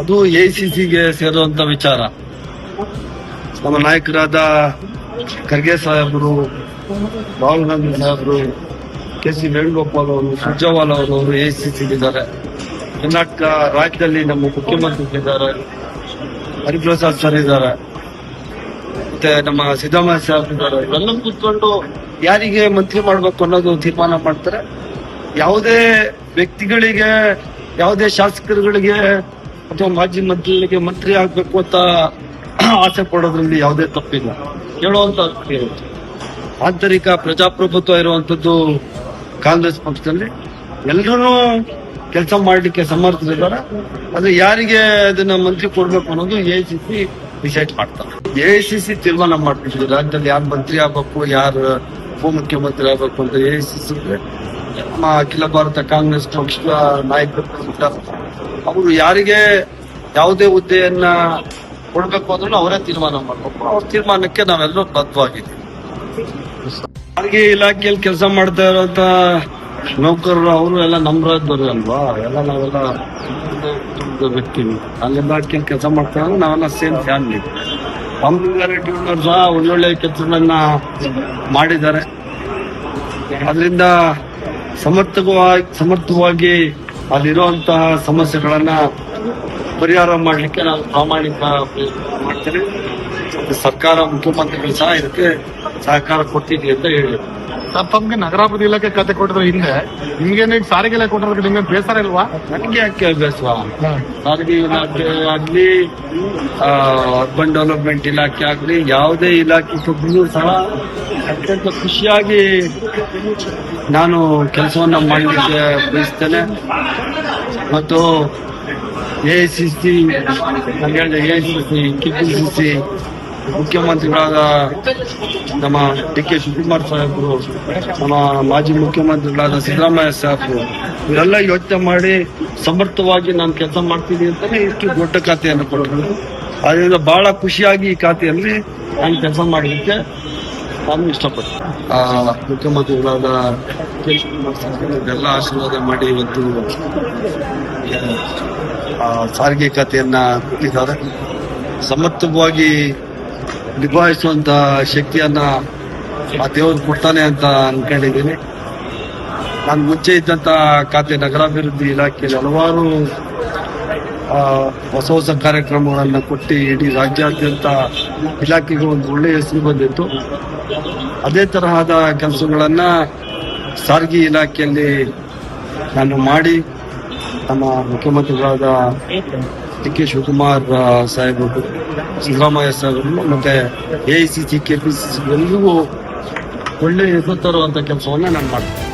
ಅದು ಎಐಸಿಸಿಗೆ ಸೇರುವಂತ ವಿಚಾರ. ನಮ್ಮ ನಾಯಕರಾದ ಖರ್ಗೆ ಸಾಹೇಬರು, ರಾಹುಲ್ ಗಾಂಧಿ ಸಾಹೇಬರು, ಕೆ.ಸಿ. ವೇಣುಗೋಪಾಲ್ ಅವರು, ಸುರ್ಜೇವಾಲ ಅವರು ಎಐಸಿಸಿಗಿದ್ದಾರೆ. ಕರ್ನಾಟಕ ರಾಜ್ಯದಲ್ಲಿ ನಮ್ಮ ಮುಖ್ಯಮಂತ್ರಿ ಇದ್ದಾರೆ, ಹರಿಪ್ರಸಾದ್ ಸರ್ ಇದ್ದಾರೆ, ಮತ್ತೆ ನಮ್ಮ ಸಿದ್ದರಾಮಯ್ಯ ಸಾಹೇಬ್ ಇದ್ದಾರೆ. ಇವೆಲ್ಲ ಕೂತ್ಕೊಂಡು ಯಾರಿಗೆ ಮಂತ್ರಿ ಮಾಡ್ಬೇಕು ಅನ್ನೋದು ತೀರ್ಮಾನ ಮಾಡ್ತಾರೆ. ಯಾವುದೇ ವ್ಯಕ್ತಿಗಳಿಗೆ, ಯಾವುದೇ ಶಾಸಕರುಗಳಿಗೆ ಅಥವಾ ಮಾಜಿ ಮಂತ್ರಿಗಳಿಗೆ ಮಂತ್ರಿ ಆಗ್ಬೇಕು ಅಂತ ಆಸೆ ಪಡೋದ್ರಲ್ಲಿ ಯಾವುದೇ ತಪ್ಪಿಲ್ಲ. ಹೇಳುವಂತ ಇರುತ್ತೆ. ಆಂತರಿಕ ಪ್ರಜಾಪ್ರಭುತ್ವ ಇರುವಂತದ್ದು ಕಾಂಗ್ರೆಸ್ ಪಕ್ಷದಲ್ಲಿ. ಎಲ್ಲರೂ ಕೆಲಸ ಮಾಡ್ಲಿಕ್ಕೆ ಸಮರ್ಥರಿದ್ದಾರೆ. ಆದ್ರೆ ಯಾರಿಗೆ ಅದನ್ನ ಮಂತ್ರಿ ಕೊಡ್ಬೇಕು ಅನ್ನೋದು ಎಐಸಿಸಿ ಡಿಸೈಡ್ ಮಾಡ್ತಾರೆ. ಎಐಸಿಸಿ ತೀರ್ಮಾನ ಮಾಡ್ತಿದ್ವಿ ರಾಜ್ಯದಲ್ಲಿ ಯಾರು ಮಂತ್ರಿ ಆಗ್ಬೇಕು, ಯಾರು ಉಪಮುಖ್ಯಮಂತ್ರಿ ಆಗ್ಬೇಕು ಅಂತ. ಎಐಸಿಸಿ ನಮ್ಮ ಅಖಿಲ ಭಾರತ ಕಾಂಗ್ರೆಸ್ ಪಕ್ಷದ ನಾಯಕರು ಅವರು ಯಾರಿಗೆ ಯಾವುದೇ ಹುದ್ದೆಯನ್ನ ಕೊಡ್ಬೇಕು ಅಂದ್ರೂ ಅವರೇ ತೀರ್ಮಾನ ಮಾಡ್ಬೇಕು. ಅವ್ರ ತೀರ್ಮಾನಕ್ಕೆ ನಾವೆಲ್ಲರೂ ಬದ್ಧವಾಗಿದ್ದೀವಿ. ಸಾರಿಗೆ ಇಲಾಖೆಯಲ್ಲಿ ಕೆಲಸ ಮಾಡ್ತಾ ಇರೋಂತ ನೌಕರರು ಅವರು ಎಲ್ಲ ನಮ್ಮ ರಾಜ್ಯದವರು ಅಲ್ವಾ, ಎಲ್ಲ ನಾವೆಲ್ಲ ವ್ಯಕ್ತಿ. ಅಲ್ಲಿ ಇಲಾಖೆಯಲ್ಲಿ ಕೆಲಸ ಮಾಡ್ತಾ ಇರೋ ನಾವೆಲ್ಲ ಸೇಮ್ ಫ್ಯಾಮಿಲಿ. ರೆಡ್ಡಿ ಅವರು ಸಹ ಒಳ್ಳೊಳ್ಳೆ ಕೆಲಸಗಳನ್ನ ಮಾಡಿದ್ದಾರೆ. ಅದರಿಂದ ಸಮರ್ಥವಾಗಿ ಅಲ್ಲಿರುವಂತಹ ಸಮಸ್ಯೆಗಳನ್ನ ಪರಿಹಾರ ಮಾಡ್ಲಿಕ್ಕೆ ನಾವು ಪ್ರಾಮಾಣಿಕ ಪ್ರಯತ್ನ ಮಾಡ್ತೇವೆ. ಸರ್ಕಾರ, ಮುಖ್ಯಮಂತ್ರಿಗಳು ಸಹ ಇದಕ್ಕೆ ಸಹಕಾರ ಕೊಡ್ತೀವಿ ಅಂತ ಹೇಳಿ. ತಮ್ಗೆ ನಗರಾಭಿವೃದ್ಧಿ ಇಲಾಖೆ ಖಾತೆ ಕೊಟ್ಟಿದ್ರೆ ಹಿಂದೆ ನಿಮ್ಗೆ ಸಾರಿಗೆ ಇಲಾಖೆ ಕೊಟ್ಟಿರೋದು ನಿಮ್ಗೆ ಬೇಸರ ಇಲ್ವಾ? ನನಗೆ ಯಾಕೆ ಬೇಸರ? ಸಾರಿಗೆ ಇಲಾಖೆ ಆಗ್ಲಿ, ಅರ್ಬನ್ ಡೆವಲಪ್ಮೆಂಟ್ ಇಲಾಖೆ ಆಗ್ಲಿ, ಯಾವುದೇ ಇಲಾಖೆ ಕೊಟ್ಟರೂ ಸಹ ಅತ್ಯಂತ ಖುಷಿಯಾಗಿ ನಾನು ಕೆಲಸವನ್ನ ಮಾಡಲಿಕ್ಕೆ ಬಯಸ್ತೇನೆ. ಮತ್ತು ಎಐಸಿಸಿ, ಕೆಪಿಸಿಸಿ ಮುಖ್ಯಮಂತ್ರಿಗಳಾದ ನಮ್ಮ ಡಿ.ಕೆ. ಶಿವಕುಮಾರ್ ಸಾಹೇಬರು, ನಮ್ಮ ಮಾಜಿ ಮುಖ್ಯಮಂತ್ರಿಗಳಾದ ಸಿದ್ದರಾಮಯ್ಯ ಸಾಹೇಬರು, ಇವರೆಲ್ಲ ಯೋಚನೆ ಮಾಡಿ ಸಮರ್ಥವಾಗಿ ನಾನು ಕೆಲಸ ಮಾಡ್ತೀನಿ ಅಂತಾನೆ ಇಷ್ಟು ದೊಡ್ಡ ಖಾತೆಯನ್ನು ಕೊಡೋದು. ಅದರಿಂದ ಬಹಳ ಖುಷಿಯಾಗಿ ಈ ಖಾತೆಯಲ್ಲಿ ನಾನು ಕೆಲಸ ಮಾಡಲಿಕ್ಕೆ ನಾನು ಇಷ್ಟಪಡ್ತೀನಿ. ಮುಖ್ಯಮಂತ್ರಿಗಳಾದ ಕೆ. ಶಿವಕುಮಾರ್ ಸಾಹೇಬರು ಇದೆಲ್ಲ ಆಶೀರ್ವಾದ ಮಾಡಿ ಇವತ್ತು ಸಾರಿಗೆ ಖಾತೆಯನ್ನ ಕೊಟ್ಟಿದ್ದಾರೆ. ಸಮರ್ಥವಾಗಿ ನಿಭಾಯಿಸುವಂತ ಶಕ್ತಿಯನ್ನ ಆ ದೇವರು ಕೊಡ್ತಾನೆ ಅಂತ ಅನ್ಕೊಂಡಿದ್ದೀನಿ. ನಾನು ಮುಂಚೆ ಇದ್ದಂತ ಖಾತೆ ನಗರಾಭಿವೃದ್ಧಿ ಇಲಾಖೆಯಲ್ಲಿ ಹಲವಾರು ಹೊಸ ಕಾರ್ಯಕ್ರಮಗಳನ್ನ ಕೊಟ್ಟು ಇಡೀ ರಾಜ್ಯಾದ್ಯಂತ ಇಲಾಖೆಗೆ ಒಂದು ಒಳ್ಳೆಯ ಹೆಸರು ಬಂದಿತ್ತು. ಅದೇ ತರಹದ ಕೆಲಸಗಳನ್ನ ಸಾರಿಗೆ ಇಲಾಖೆಯಲ್ಲಿ ನಾನು ಮಾಡಿ ನಮ್ಮ ಮುಖ್ಯಮಂತ್ರಿಗಳಾದ ಡಿ.ಕೆ. ಶಿವಕುಮಾರ್ ಸಾಹೇಬರು, ಸಿದ್ದರಾಮಯ್ಯ ಸಾಹೇಬರು ಮತ್ತೆ ಎಐಸಿಸಿ, ಕೆಪಿಸಿಸಿ ಎಲ್ಲರಿಗೂ ಒಳ್ಳೆಯ ಹೆಸರು ತರುವಂತ ಕೆಲಸವನ್ನ ನಾನು ಮಾಡ್ತೀನಿ.